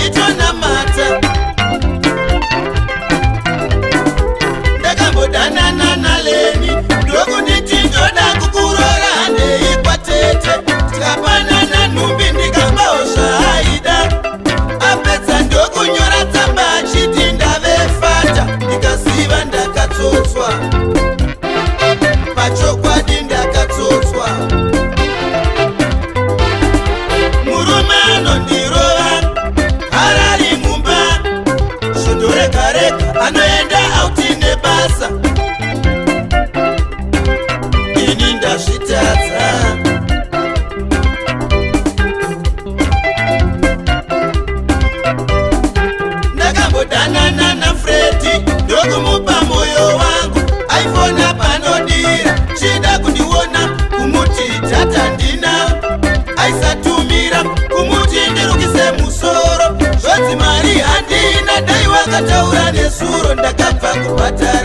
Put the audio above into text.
ndaitonamata. Ndakambodanana naLeni ndokunditi ndoda kukurora ndeikwatete. Tikapanana nhumbi ndikambaosva aida. Apedza ndokunyora tsamba achiti ndavefata. Ndikaziva ndakatsotswa, pachokwadi ndakatsotswa. Murume anondirova harari mumba, svondo rega rega anoenda auti nebasa. Ini ndazvitadza. Ndakambodanana naFredi ndokumupa moyo wangu. iPhone apanodira chida kundiona kumuti tata ndina. Aisatumira kumuti ndirukise musoro. Zvodzi mari handina, dai wakataura nesuro ndakabva kupata.